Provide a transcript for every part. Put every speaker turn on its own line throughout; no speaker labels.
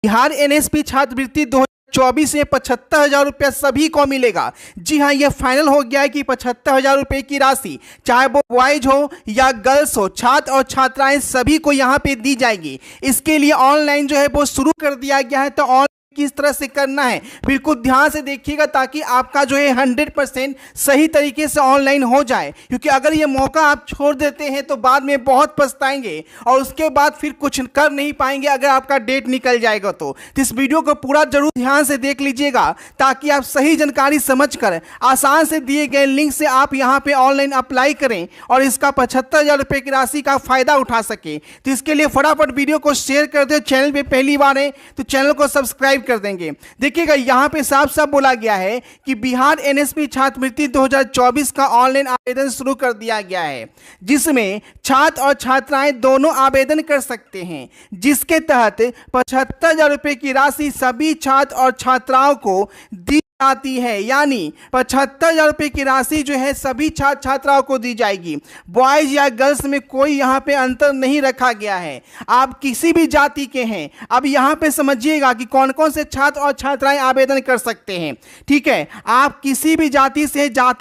Bihar NSP छात्रवृत्ति 2024 में 75,000 रुपया सभी को मिलेगा। जी हाँ, यह फाइनल हो गया है कि 75,000 रुपये की राशि चाहे वो बॉयज हो या गर्ल्स हो, छात्र और छात्राएं सभी को यहाँ पे दी जाएगी। इसके लिए ऑनलाइन जो है वो शुरू कर दिया गया है। तो ऑनलाइन किस तरह से करना है बिल्कुल ध्यान से देखिएगा, ताकि आपका जो है 100% सही तरीके से ऑनलाइन हो जाए। क्योंकि अगर ये मौका आप छोड़ देते हैं तो बाद में बहुत पछताएंगे और उसके बाद फिर कुछ कर नहीं पाएंगे अगर आपका डेट निकल जाएगा। तो इस वीडियो को पूरा जरूर ध्यान से देख लीजिएगा, ताकि आप सही जानकारी समझकर आसान से दिए गए लिंक से आप यहाँ पे ऑनलाइन अप्लाई करें और इसका 75,000 रुपये की राशि का फायदा उठा सके। तो इसके लिए फटाफट वीडियो को शेयर कर दो। चैनल पे पहली बार है तो चैनल को सब्सक्राइब कर देंगे। देखिएगा यहाँ पे साफ साफ बोला गया है कि बिहार एनएसपी छात्रवृत्ति 2024 का ऑनलाइन आवेदन शुरू कर दिया गया है, जिसमें छात्र और छात्राएं दोनों आवेदन कर सकते हैं। जिसके तहत 75,000 रुपये की राशि सभी छात्र और छात्राओं को दी जाती है। यानी 75,000 रुपये की राशि जो है सभी छात्र छात्राओं को दी जाएगी। बॉयज या गर्ल्स में कोई यहाँ पे अंतर नहीं रखा गया है। आप किसी भी जाति के हैं। अब यहाँ पे समझिएगा कि कौन कौन से छात्र और छात्राएं आवेदन कर सकते हैं। ठीक है, आप किसी भी जाति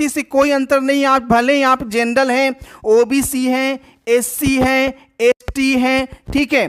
से कोई अंतर नहीं। आप भले ही आप जनरल हैं, ओबीसी हैं, एससी हैं, एसटी हैं, ठीक है,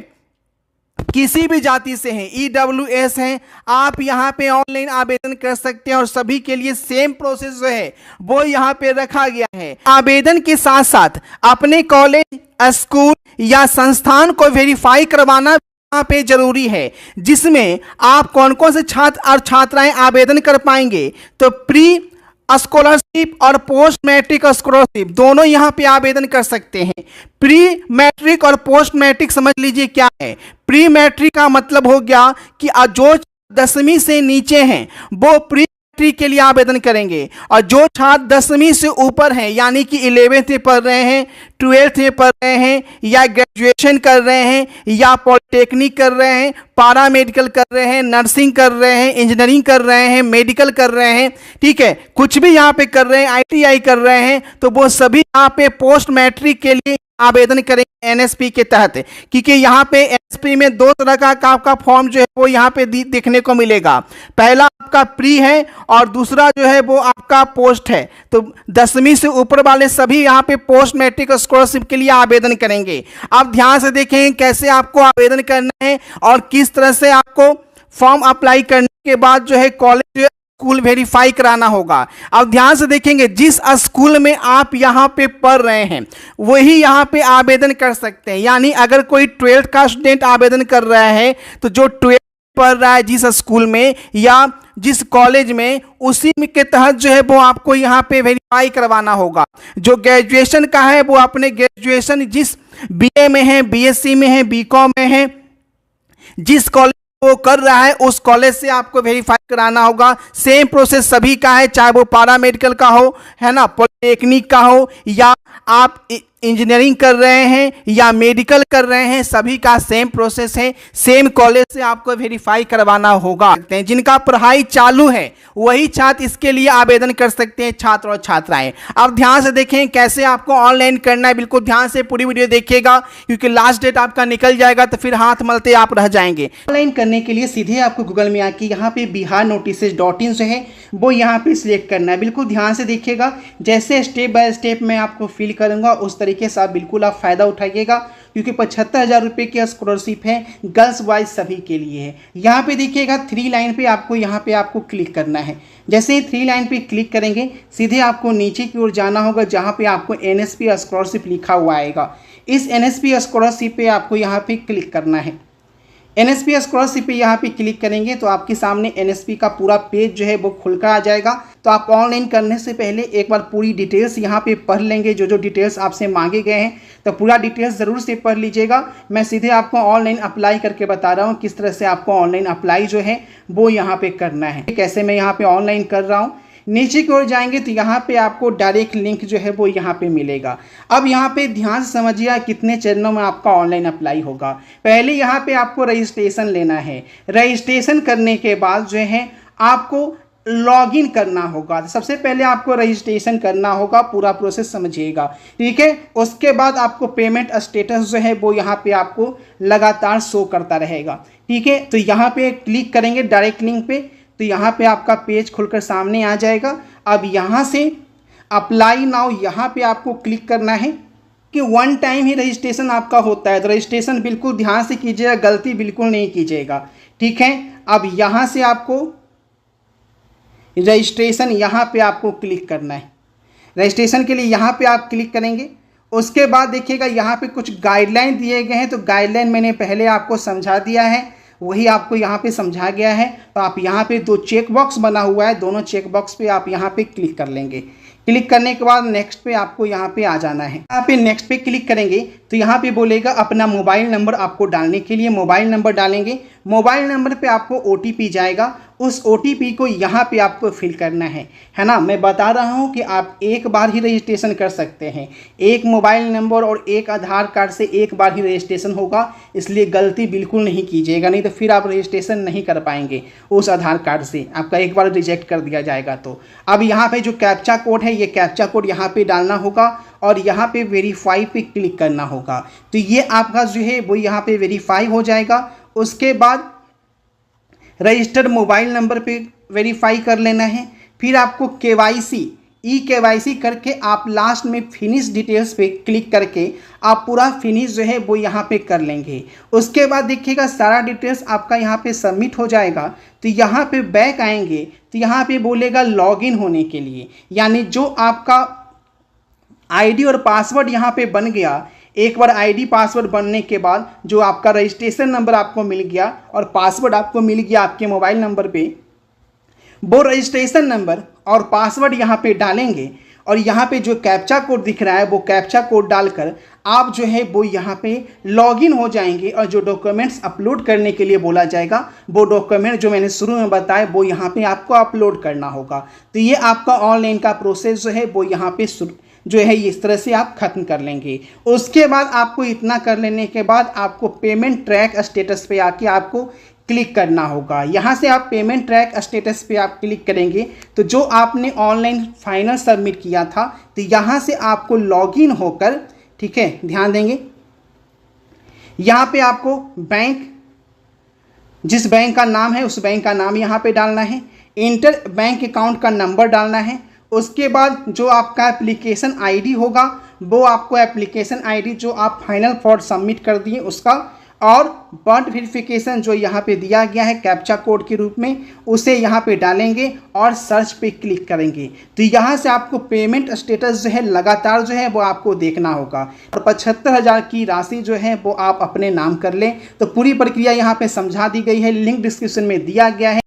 किसी भी जाति से हैं, ईडब्ल्यूएस हैं, आप यहाँ पे ऑनलाइन आवेदन कर सकते हैं। और सभी के लिए सेम प्रोसेस जो है वो यहाँ पे रखा गया है। आवेदन के साथ साथ अपने कॉलेज, स्कूल या संस्थान को वेरीफाई करवाना यहाँ पे जरूरी है, जिसमें आप कौन कौन से छात्र और छात्राएं आवेदन कर पाएंगे। तो प्री स्कॉलरशिप और पोस्ट मैट्रिक स्कॉलरशिप दोनों यहाँ पे आवेदन कर सकते हैं। प्री मैट्रिक और पोस्ट मैट्रिक समझ लीजिए क्या है। प्री मैट्रिक का मतलब हो गया कि जो 10वीं से नीचे हैं वो प्री मैट्रिक के लिए आवेदन करेंगे, और जो छात्र 10वीं से ऊपर हैं यानी कि 11th में पढ़ रहे हैं, 12th में पढ़ रहे हैं, या ग्रेजुएशन कर रहे हैं, या पॉलिटेक्निक कर रहे हैं, पारा मेडिकल कर रहे हैं, नर्सिंग कर रहे हैं, इंजीनियरिंग कर रहे हैं, मेडिकल कर रहे हैं, ठीक है, कुछ भी यहाँ पे कर रहे हैं, आईटीआई कर रहे हैं, तो वो सभी यहाँ पे पोस्ट मैट्रिक के लिए आवेदन करेंगे एनएसपी के तहत। क्योंकि यहाँ पे एनएसपी में दो तरह का आपका फॉर्म जो है वो यहाँ पे देखने को मिलेगा। पहला आपका प्री है और दूसरा जो है वो आपका पोस्ट है। तो 10वीं से ऊपर वाले सभी यहाँ पे पोस्ट मैट्रिक स्कॉलरशिप के लिए आवेदन करेंगे। आप ध्यान से देखें कैसे आपको आवेदन करना है और किस तरह से आपको फॉर्म अप्लाई करने के बाद जो है कॉलेज स्कूल वेरीफाई कराना होगा। अब ध्यान से देखेंगे, जिस स्कूल में आप यहाँ पे पढ़ रहे हैं वही यहाँ पे आवेदन कर सकते हैं। यानी अगर कोई 12th का स्टूडेंट आवेदन कर रहा है तो जो 12th पढ़ रहा है जिस स्कूल में या जिस कॉलेज में, उसी के तहत जो है वो आपको यहाँ पे वेरीफाई करवाना होगा। जो ग्रेजुएशन का है वो अपने ग्रेजुएशन जिस बीए में है, बीएससी में है, बीकॉम में है, जिस कॉलेज वो कर रहा है उस कॉलेज से आपको वेरीफाई कराना होगा। सेम प्रोसेस सभी का है, चाहे वो पारा मेडिकल का हो, है ना, पॉलिटेक्निक का हो, या आप इंजीनियरिंग कर रहे हैं या मेडिकल कर रहे हैं, सभी का सेम प्रोसेस है। सेम कॉलेज से आपको वेरीफाई करवाना होगा। जिनका पढ़ाई चालू है वही छात्र इसके लिए आवेदन कर सकते हैं, छात्र और छात्राएं। अब ध्यान से देखें कैसे आपको ऑनलाइन करना है। बिल्कुल ध्यान से पूरी वीडियो देखिएगा, क्योंकि लास्ट डेट आपका निकल जाएगा तो फिर हाथ मलते आप रह जाएंगे। ऑनलाइन करने के लिए सीधे आपको गूगल में आके यहाँ पे biharnotices.in जो है वो यहाँ पे सिलेक्ट करना है। बिल्कुल ध्यान से देखिएगा, जैसे स्टेप बाय स्टेप मैं आपको फिल करूँगा उस तरीके से आप बिल्कुल फ़ायदा उठाइएगा। क्योंकि 75,000 रुपये की स्कॉलरशिप है, गर्ल्स बॉयज सभी के लिए है। यहाँ पे देखिएगा 3 लाइन पे आपको यहाँ पे आपको क्लिक करना है। जैसे ही 3 लाइन पे क्लिक करेंगे सीधे आपको नीचे की ओर जाना होगा, जहाँ पे आपको एनएसपी स्कॉलरशिप लिखा हुआ आएगा। इस एनएसपी स्कॉलरशिप पे आपको यहाँ पे क्लिक करना है। एनएसपी स्कॉलरशिप पे यहाँ पे क्लिक करेंगे तो आपके सामने एनएसपी का पूरा पेज जो है वो खुलकर आ जाएगा। तो आप ऑनलाइन करने से पहले एक बार पूरी डिटेल्स यहाँ पे पढ़ लेंगे, जो जो डिटेल्स आपसे मांगे गए हैं, तो पूरा डिटेल्स ज़रूर से पढ़ लीजिएगा। मैं सीधे आपको ऑनलाइन अप्लाई करके बता रहा हूँ किस तरह से आपको ऑनलाइन अप्लाई जो है वो यहाँ पे करना है। कैसे मैं यहाँ पे ऑनलाइन कर रहा हूँ, नीचे की ओर जाएंगे तो यहाँ पे आपको डायरेक्ट लिंक जो है वो यहाँ पे मिलेगा। अब यहाँ पे ध्यान से समझिए कितने चरणों में आपका ऑनलाइन अप्लाई होगा। पहले यहाँ पे आपको रजिस्ट्रेशन लेना है। रजिस्ट्रेशन करने के बाद जो है आपको लॉगिन करना होगा। सबसे पहले आपको रजिस्ट्रेशन करना होगा, पूरा प्रोसेस समझिएगा, ठीक है। उसके बाद आपको पेमेंट स्टेटस जो है वो यहाँ पे आपको लगातार शो करता रहेगा, ठीक है। तो यहाँ पे क्लिक करेंगे डायरेक्ट लिंक पे, तो यहाँ पे आपका पेज खुलकर सामने आ जाएगा। अब यहाँ से अप्लाई नाउ यहाँ पे आपको क्लिक करना है कि वन टाइम ही रजिस्ट्रेशन आपका होता है, तो रजिस्ट्रेशन बिल्कुल ध्यान से कीजिएगा, गलती बिल्कुल नहीं कीजिएगा, ठीक है। अब यहाँ से आपको रजिस्ट्रेशन यहाँ पे आपको क्लिक करना है। रजिस्ट्रेशन के लिए यहाँ पे आप क्लिक करेंगे। उसके बाद देखिएगा यहाँ पे कुछ गाइडलाइन दिए गए हैं, तो गाइडलाइन मैंने पहले आपको समझा दिया है, वही आपको यहाँ पे समझा गया है। तो आप यहाँ पे 2 चेक बॉक्स बना हुआ है, दोनों चेक बॉक्स पे आप यहाँ पे क्लिक कर लेंगे। क्लिक करने के बाद नेक्स्ट पे आपको यहाँ पे आ जाना है। यहाँ पे नेक्स्ट पे क्लिक करेंगे तो यहाँ पे बोलेगा अपना मोबाइल नंबर आपको डालने के लिए मोबाइल नंबर डालेंगे। मोबाइल नंबर पे आपको OTP जाएगा, उस OTP को यहाँ पे आपको फिल करना है ना। मैं बता रहा हूँ कि आप एक बार ही रजिस्ट्रेशन कर सकते हैं, एक मोबाइल नंबर और एक आधार कार्ड से एक बार ही रजिस्ट्रेशन होगा, इसलिए गलती बिल्कुल नहीं कीजिएगा, नहीं तो फिर आप रजिस्ट्रेशन नहीं कर पाएंगे उस आधार कार्ड से, आपका एक बार रिजेक्ट कर दिया जाएगा। तो अब यहाँ पे जो कैप्चा कोड है, ये कैप्चा कोड यहाँ पे डालना होगा और यहाँ पे वेरीफाई पे क्लिक करना होगा। तो ये आपका जो है वो यहाँ पे वेरीफाई हो जाएगा। उसके बाद रजिस्टर्ड मोबाइल नंबर पे वेरीफाई कर लेना है। फिर आपको KYC करके आप लास्ट में फिनिश डिटेल्स पे क्लिक करके आप पूरा फिनिश जो है वो यहाँ पे कर लेंगे। उसके बाद देखिएगा सारा डिटेल्स आपका यहाँ पे सबमिट हो जाएगा। तो यहाँ पे बैक आएंगे तो यहाँ पे बोलेगा लॉगिन होने के लिए, यानी जो आपका ID और पासवर्ड यहाँ पे बन गया, एक बार ID पासवर्ड बनने के बाद जो आपका रजिस्ट्रेशन नंबर आपको मिल गया और पासवर्ड आपको मिल गया आपके मोबाइल नंबर पे, वो रजिस्ट्रेशन नंबर और पासवर्ड यहाँ पे डालेंगे और यहाँ पे जो कैप्चा कोड दिख रहा है वो कैप्चा कोड डालकर आप जो है वो यहाँ पे लॉगिन हो जाएंगे। और जो डॉक्यूमेंट्स अपलोड करने के लिए बोला जाएगा, वो डॉक्यूमेंट जो मैंने शुरू में बताया वो यहाँ पे आपको अपलोड करना होगा। तो ये आपका ऑनलाइन का प्रोसेस जो है वो यहाँ पे जो है इस तरह से आप खत्म कर लेंगे। उसके बाद आपको इतना कर लेने के बाद आपको पेमेंट ट्रैक स्टेटस पे आके आपको क्लिक करना होगा। यहाँ से आप पेमेंट ट्रैक स्टेटस पे आप क्लिक करेंगे तो जो आपने ऑनलाइन फाइनल सबमिट किया था, तो यहाँ से आपको लॉगिन होकर, ठीक है, ध्यान देंगे, यहाँ पे आपको बैंक, जिस बैंक का नाम है उस बैंक का नाम यहाँ पे डालना है, इंटर बैंक अकाउंट का नंबर डालना है। उसके बाद जो आपका एप्लीकेशन ID होगा वो आपको एप्लीकेशन ID जो आप फाइनल फॉर्म सबमिट कर दिए उसका, और बर्थ वेरिफिकेशन जो यहाँ पे दिया गया है कैप्चा कोड के रूप में, उसे यहाँ पे डालेंगे और सर्च पे क्लिक करेंगे। तो यहाँ से आपको पेमेंट स्टेटस जो है लगातार जो है वो आपको देखना होगा और 75,000 की राशि जो है वो आप अपने नाम कर लें। तो पूरी प्रक्रिया यहाँ पे समझा दी गई है, लिंक डिस्क्रिप्शन में दिया गया है।